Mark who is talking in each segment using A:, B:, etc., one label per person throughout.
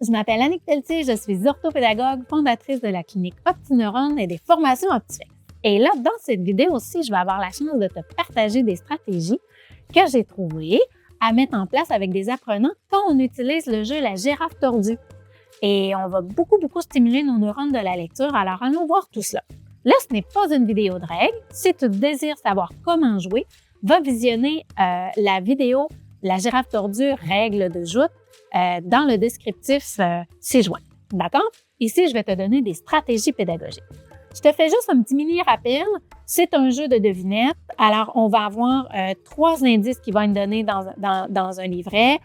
A: je m'appelle Annick Pelletier, je suis orthopédagogue, fondatrice de la clinique OptiNeurone et des formations OptiFlex. Et là, dans cette vidéo-ci, je vais avoir la chance de te partager des stratégies que j'ai trouvées à mettre en place avec des apprenants quand on utilise le jeu La girafe tordue. Et on va beaucoup stimuler nos neurones de la lecture, alors allons voir tout cela. Là, ce n'est pas une vidéo de règles. Si tu désires savoir comment jouer, va visionner la vidéo La girafe tordue, règles de joute, dans le descriptif ci-joint. D'accord? Ici, je vais te donner des stratégies pédagogiques. Je te fais juste un petit mini rappel. C'est un jeu de devinettes. Alors, on va avoir 3 indices qui vont être donnés dans un livret.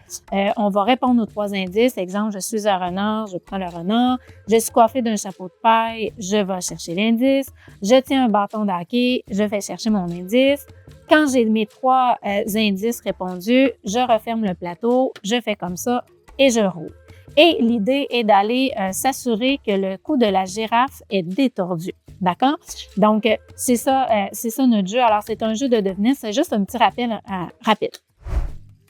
A: On va répondre aux 3 indices. Exemple, je suis un renard, je prends le renard. Je suis coiffée d'un chapeau de paille, je vais chercher l'indice. Je tiens un bâton de hockey, je vais chercher mon indice. Quand j'ai mes 3 indices répondus, je referme le plateau, je fais comme ça et je roule. Et l'idée est d'aller s'assurer que le cou de la girafe est détordu. D'accord? Donc, c'est ça notre jeu. Alors, c'est un jeu de devinettes. C'est juste un petit rappel rapide.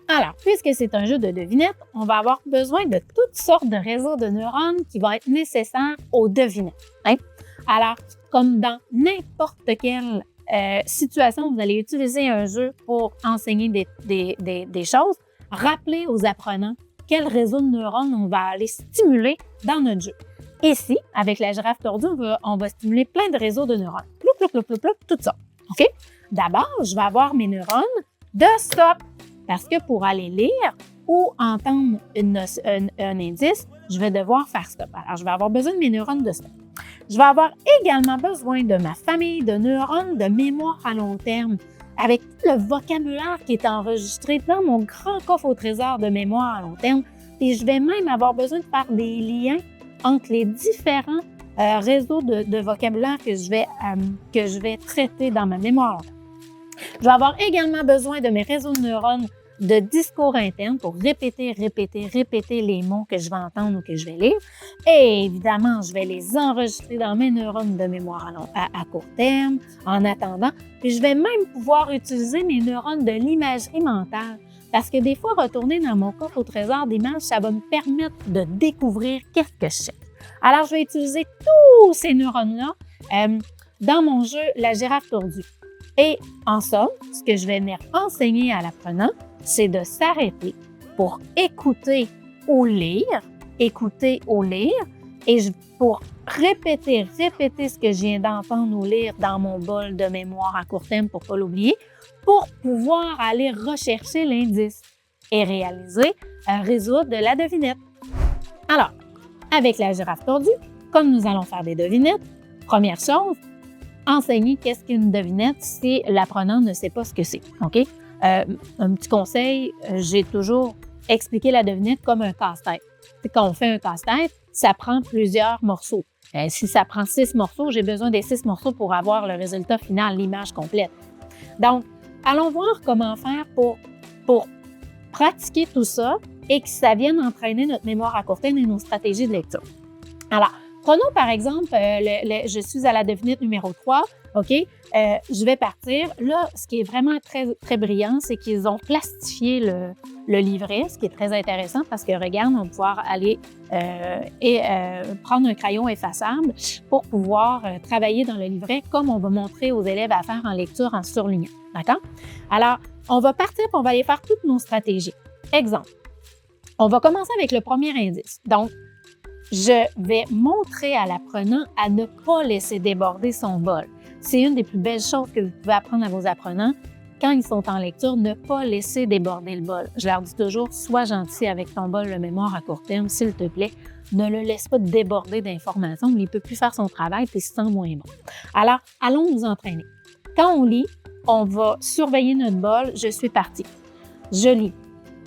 A: Alors, puisque c'est un jeu de devinettes, on va avoir besoin de toutes sortes de réseaux de neurones qui vont être nécessaires aux devinettes. Hein? Alors, comme dans n'importe quelle situation, vous allez utiliser un jeu pour enseigner des choses, rappelez aux apprenants quel réseau de neurones on va aller stimuler dans notre jeu. Ici, avec la girafe tordue, on va stimuler plein de réseaux de neurones. Ploup, tout ça. OK? D'abord, je vais avoir mes neurones de stop. Parce que pour aller lire ou entendre un indice, je vais devoir faire stop. Alors, je vais avoir besoin de mes neurones de stop. Je vais avoir également besoin de ma famille de neurones de mémoire à long terme, avec tout le vocabulaire qui est enregistré dans mon grand coffre au trésor de mémoire à long terme. Et je vais même avoir besoin de faire des liens entre les différents réseaux de vocabulaire que je vais traiter dans ma mémoire à long terme. Je vais avoir également besoin de mes réseaux de neurones de discours interne pour répéter les mots que je vais entendre ou que je vais lire. Et évidemment, je vais les enregistrer dans mes neurones de mémoire à court terme, en attendant. Puis je vais même pouvoir utiliser mes neurones de l'imagerie mentale. Parce que des fois, retourner dans mon coffre au trésor d'images, ça va me permettre de découvrir qu'est-ce que je cherche. Alors, je vais utiliser tous ces neurones-là dans mon jeu La girafe tordue. Et en somme, ce que je vais venir enseigner à l'apprenant, c'est de s'arrêter pour écouter ou lire, et pour répéter ce que je viens d'entendre ou lire dans mon bol de mémoire à court terme pour ne pas l'oublier, pour pouvoir aller rechercher l'indice et résoudre la devinette. Alors, avec la girafe tordue, comme nous allons faire des devinettes, première chose, enseigner qu'est-ce qu'une devinette si l'apprenant ne sait pas ce que c'est. OK? Un petit conseil, j'ai toujours expliqué la devinette comme un casse-tête. Quand on fait un casse-tête, ça prend plusieurs morceaux. Si ça prend 6 morceaux, j'ai besoin des 6 morceaux pour avoir le résultat final, l'image complète. Donc, allons voir comment faire pour pratiquer tout ça et que ça vienne entraîner notre mémoire à court terme et nos stratégies de lecture. Alors, prenons par exemple, je suis à la devinette numéro 3, OK? Je vais partir. Là, ce qui est vraiment très, très brillant, c'est qu'ils ont plastifié le livret, ce qui est très intéressant parce que, regarde, on va pouvoir aller prendre un crayon effaçable pour pouvoir travailler dans le livret comme on va montrer aux élèves à faire en lecture en surlignant. D'accord? Alors, on va partir et on va aller faire toutes nos stratégies. Exemple, on va commencer avec le premier indice. Donc, je vais montrer à l'apprenant à ne pas laisser déborder son bol. C'est une des plus belles choses que vous pouvez apprendre à vos apprenants. Quand ils sont en lecture, ne pas laisser déborder le bol. Je leur dis toujours, sois gentil avec ton bol de mémoire à court terme, s'il te plaît. Ne le laisse pas déborder d'informations, il ne peut plus faire son travail et se sent moins bon. Alors, allons nous entraîner. Quand on lit, on va surveiller notre bol. Je suis partie. Je lis.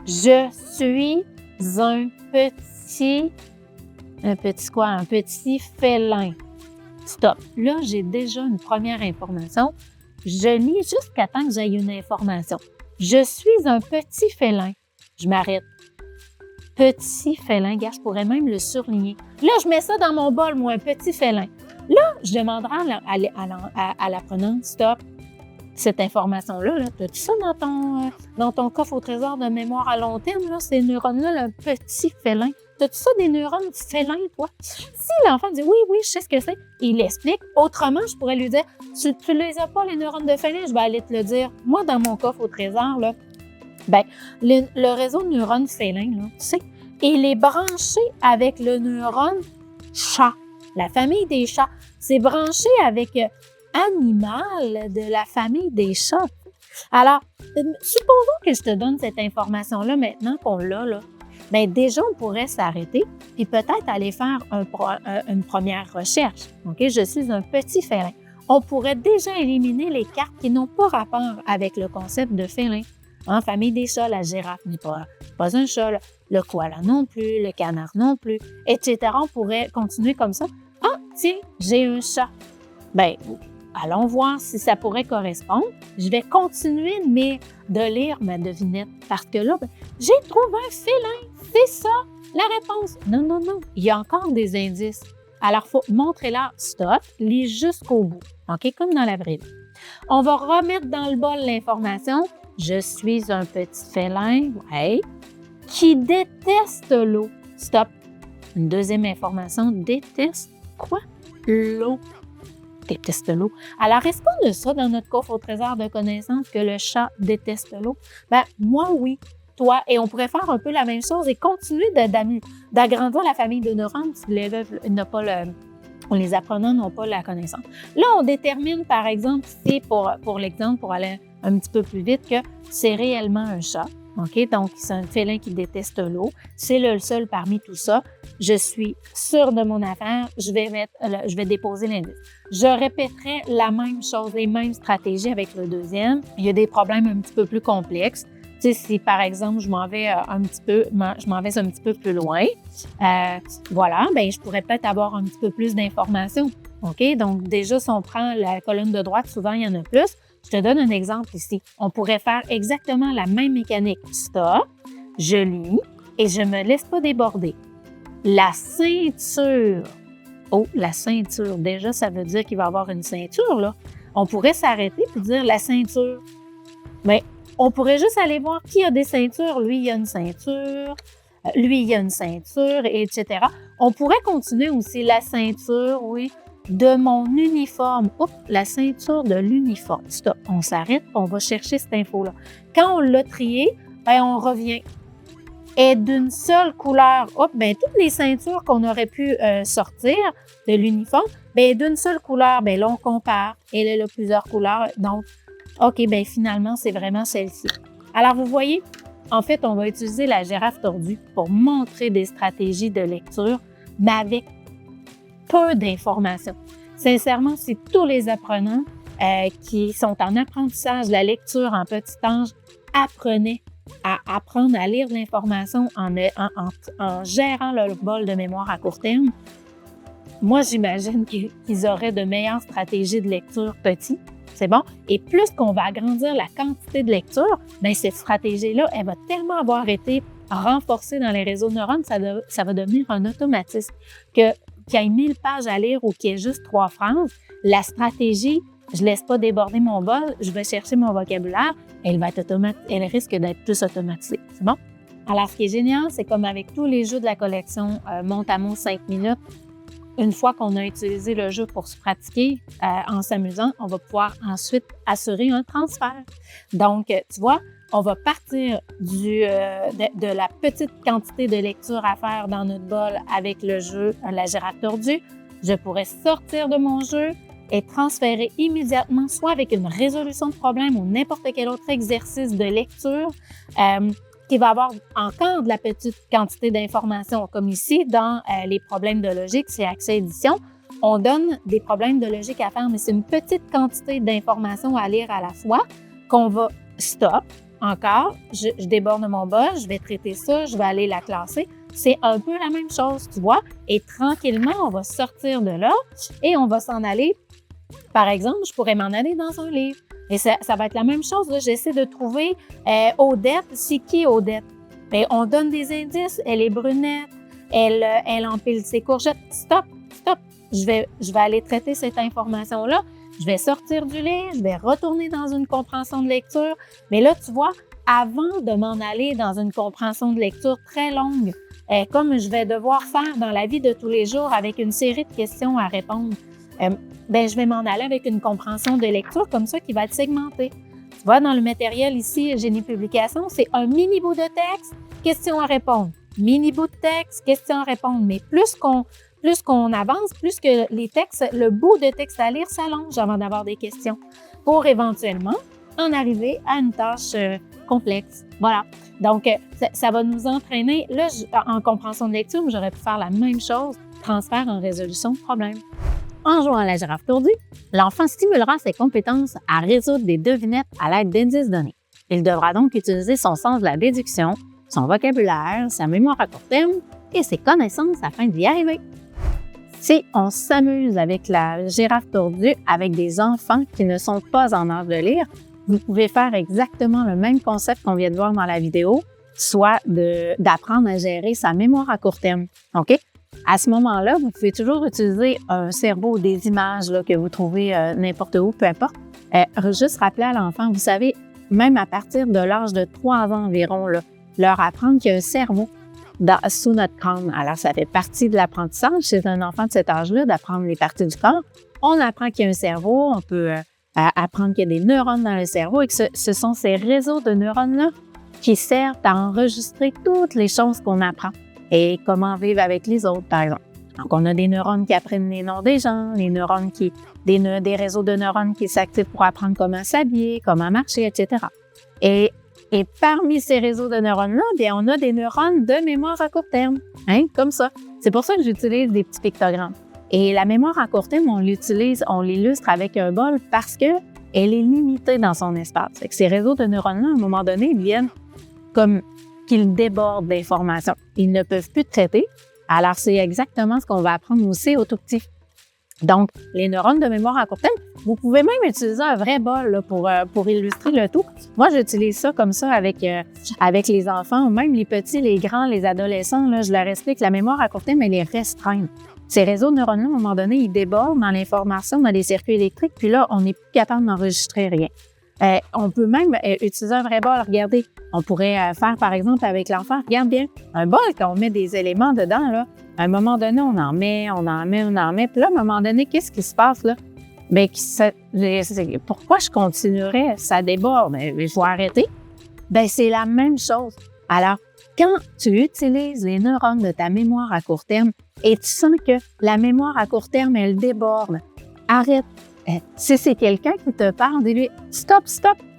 A: Je suis un petit félin. Stop. Là, j'ai déjà une première information. Je lis jusqu'à temps que j'aie une information. Je suis un petit félin. Je m'arrête. Petit félin, gars, je pourrais même le surligner. Là, je mets ça dans mon bol, moi, un petit félin. Là, je demanderai à l'apprenant, stop, cette information-là, là, as-tu ça dans ton coffre au trésor de mémoire à long terme, là, ces neurones-là, un petit félin? t'as-tu ça des neurones félins, toi? Si l'enfant dit oui, oui, je sais ce que c'est, il l'explique. Autrement, je pourrais lui dire, tu les as pas, les neurones de félin, je vais aller te le dire. Moi, dans mon coffre au trésor, là, ben, le réseau de neurones félins, là, tu sais, il est branché avec le neurone chat. La famille des chats. C'est branché avec animal de la famille des chats. Alors, supposons que je te donne cette information-là maintenant qu'on l'a, là. Bien, déjà, on pourrait s'arrêter puis peut-être aller faire une première recherche. OK? Je suis un petit félin. On pourrait déjà éliminer les cartes qui n'ont pas rapport avec le concept de félin. En famille des chats, la girafe n'est pas un chat, le koala non plus, le canard non plus, etc. On pourrait continuer comme ça. Ah, tiens, j'ai un chat. Bien, allons voir si ça pourrait correspondre. Je vais continuer de lire ma devinette parce que là, j'ai trouvé un félin. C'est ça, la réponse. Non, non, non. Il y a encore des indices. Alors, il faut montrer-leur stop, lis jusqu'au bout. OK? Comme dans la vraie vie. On va remettre dans le bol l'information. Je suis un petit félin, ouais, qui déteste l'eau. Stop. Une deuxième information, déteste quoi? L'eau. Déteste l'eau. Alors, est-ce qu'on a ça dans notre coffre au trésor de connaissances que le chat déteste l'eau? Ben, moi, oui. Toi, et on pourrait faire un peu la même chose et continuer d'agrandir la famille de neurones si l'élève n'a pas les apprenants n'ont pas la connaissance. Là, on détermine, par exemple, si pour l'exemple, pour aller un petit peu plus vite, que c'est réellement un chat. OK? Donc, c'est un félin qui déteste l'eau. C'est le seul parmi tout ça. Je suis sûre de mon affaire. Je vais déposer l'indice. Je répéterai la même chose, les mêmes stratégies avec le deuxième. Il y a des problèmes un petit peu plus complexes. Tu sais, si par exemple, je m'en vais un petit peu plus loin, voilà, bien, je pourrais peut-être avoir un petit peu plus d'informations. OK? Donc, déjà, si on prend la colonne de droite, souvent, il y en a plus. Je te donne un exemple ici. On pourrait faire exactement la même mécanique. Stop, je lis et je me laisse pas déborder. La ceinture. Oh, la ceinture. Déjà, ça veut dire qu'il va y avoir une ceinture, là. On pourrait s'arrêter et dire la ceinture. Mais on pourrait juste aller voir qui a des ceintures. Lui, il y a une ceinture. Lui, il y a une ceinture, etc. On pourrait continuer aussi la ceinture, oui, de mon uniforme. Oups, la ceinture de l'uniforme. Stop, on s'arrête, on va chercher cette info-là. Quand on l'a trié, bien, on revient. Et d'une seule couleur, hop, bien, toutes les ceintures qu'on aurait pu sortir de l'uniforme, bien, d'une seule couleur, bien, là, on compare. Et là, il y a plusieurs couleurs. Donc, OK, bien, finalement, c'est vraiment celle-ci. Alors, vous voyez, en fait, on va utiliser la girafe tordue pour montrer des stratégies de lecture, mais avec peu d'informations. Sincèrement, si tous les apprenants qui sont en apprentissage de la lecture en petit ange apprenaient à apprendre à lire l'information en gérant leur bol de mémoire à court terme, moi, j'imagine qu'ils auraient de meilleures stratégies de lecture petits. C'est bon? Et plus qu'on va agrandir la quantité de lecture, bien, cette stratégie-là, elle va tellement avoir été renforcée dans les réseaux de neurones, ça va devenir un automatisme. Qu'il y ait 1000 pages à lire ou qu'il y ait juste 3 phrases, la stratégie, je ne laisse pas déborder mon bol, je vais chercher mon vocabulaire, elle risque d'être plus automatisée. C'est bon? Alors, ce qui est génial, c'est comme avec tous les jeux de la collection Mont-à-Mont 5 minutes, une fois qu'on a utilisé le jeu pour se pratiquer en s'amusant, on va pouvoir ensuite assurer un transfert. Donc, tu vois, on va partir de la petite quantité de lecture à faire dans notre bol avec le jeu La girafe tordue. Je pourrais sortir de mon jeu et transférer immédiatement, soit avec une résolution de problème ou n'importe quel autre exercice de lecture qui va avoir encore de la petite quantité d'informations. Comme ici, dans les problèmes de logique, c'est Accès Édition, on donne des problèmes de logique à faire, mais c'est une petite quantité d'informations à lire à la fois qu'on va stop. Encore, je déborde mon bol, je vais traiter ça, je vais aller la classer. C'est un peu la même chose, tu vois. Et tranquillement, on va sortir de là et on va s'en aller. Par exemple, je pourrais m'en aller dans un livre. Et ça va être la même chose. Là. J'essaie de trouver Odette. C'est qui Odette? Bien, on donne des indices. Elle est brunette. Elle empile ses courgettes. Stop. Je vais aller traiter cette information-là. Je vais sortir du livre. Je vais retourner dans une compréhension de lecture. Mais là, tu vois, avant de m'en aller dans une compréhension de lecture très longue comme je vais devoir faire dans la vie de tous les jours avec une série de questions à répondre, je vais m'en aller avec une compréhension de lecture comme ça qui va être segmentée. Tu vois, dans le matériel ici, Génie Publication, c'est un mini bout de texte, question à répondre. Mini bout de texte, question à répondre. Mais plus qu'on avance, plus que les textes, le bout de texte à lire s'allonge avant d'avoir des questions pour éventuellement en arriver à une tâche complexe. Voilà. Donc, ça va nous entraîner. Là, en compréhension de lecture, j'aurais pu faire la même chose, transfert en résolution de problème. En jouant à la girafe tordue, l'enfant stimulera ses compétences à résoudre des devinettes à l'aide d'indices donnés. Il devra donc utiliser son sens de la déduction, son vocabulaire, sa mémoire à court terme et ses connaissances afin d'y arriver. Si on s'amuse avec la girafe tordue avec des enfants qui ne sont pas en âge de lire, vous pouvez faire exactement le même concept qu'on vient de voir dans la vidéo, soit d'apprendre à gérer sa mémoire à court terme. OK? À ce moment-là, vous pouvez toujours utiliser un cerveau, des images là, que vous trouvez n'importe où, peu importe. Juste rappeler à l'enfant, vous savez, même à partir de l'âge de 3 ans environ, là, leur apprendre qu'il y a un cerveau sous notre crâne. Alors, ça fait partie de l'apprentissage chez un enfant de cet âge-là, d'apprendre les parties du corps. On apprend qu'il y a un cerveau, on peut apprendre qu'il y a des neurones dans le cerveau et que ce sont ces réseaux de neurones-là qui servent à enregistrer toutes les choses qu'on apprend et comment vivre avec les autres, par exemple. Donc, on a des neurones qui apprennent les noms des gens, les neurones des réseaux de neurones qui s'activent pour apprendre comment s'habiller, comment marcher, etc. Et parmi ces réseaux de neurones-là, bien, on a des neurones de mémoire à court terme, comme ça. C'est pour ça que j'utilise des petits pictogrammes. Et la mémoire à court terme, on l'illustre avec un bol parce que elle est limitée dans son espace. Fait que ces réseaux de neurones-là, à un moment donné, ils viennent comme qu'ils débordent d'informations. Ils ne peuvent plus traiter. Alors, c'est exactement ce qu'on va apprendre aussi au tout petit. Donc, les neurones de mémoire à court terme, vous pouvez même utiliser un vrai bol là, pour illustrer le tout. Moi, j'utilise ça comme ça avec les enfants, même les petits, les grands, les adolescents. Là, je leur explique que la mémoire à court terme, elle est restreinte. Ces réseaux de neurones-là, à un moment donné, ils débordent dans l'information, dans les circuits électriques, puis là, on n'est plus capable d'enregistrer rien. On peut même utiliser un vrai bol. Regardez, on pourrait faire, par exemple, avec l'enfant, regarde bien, un bol, quand on met des éléments dedans, là, à un moment donné, on en met. Puis là, à un moment donné, qu'est-ce qui se passe, là? Bien, pourquoi je continuerais? Ça déborde. Il faut arrêter. Bien, c'est la même chose. Alors, quand tu utilises les neurones de ta mémoire à court terme et tu sens que la mémoire à court terme, elle déborde, arrête. Si c'est quelqu'un qui te parle, dis-lui « Stop,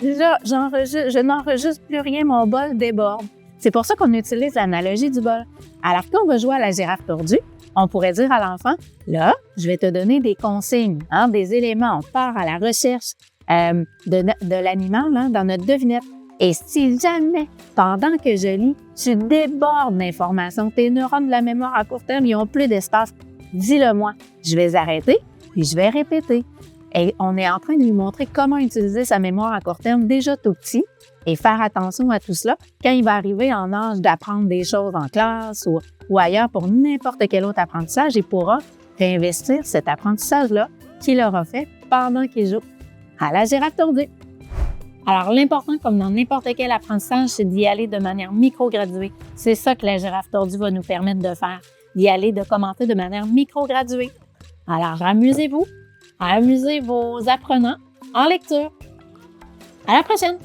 A: je n'enregistre plus rien, mon bol déborde. » C'est pour ça qu'on utilise l'analogie du bol. Alors, quand on va jouer à la girafe tordue, on pourrait dire à l'enfant « Là, je vais te donner des consignes, des éléments. On part à la recherche de l'animal dans notre devinette. Et si jamais, pendant que je lis, tu débordes d'informations, tes neurones de la mémoire à court terme, ils n'ont plus d'espace, dis-le-moi. Je vais arrêter, puis je vais répéter. » Et on est en train de lui montrer comment utiliser sa mémoire à court terme déjà tout petit et faire attention à tout cela quand il va arriver en âge d'apprendre des choses en classe ou ailleurs pour n'importe quel autre apprentissage, il pourra réinvestir cet apprentissage-là qu'il aura fait pendant qu'il joue à la girafe tordue. Alors, l'important, comme dans n'importe quel apprentissage, c'est d'y aller de manière micro-graduée. C'est ça que la girafe tordue va nous permettre de faire, d'y aller, de commenter de manière micro-graduée. Alors, amusez-vous, amusez vos apprenants en lecture. À la prochaine!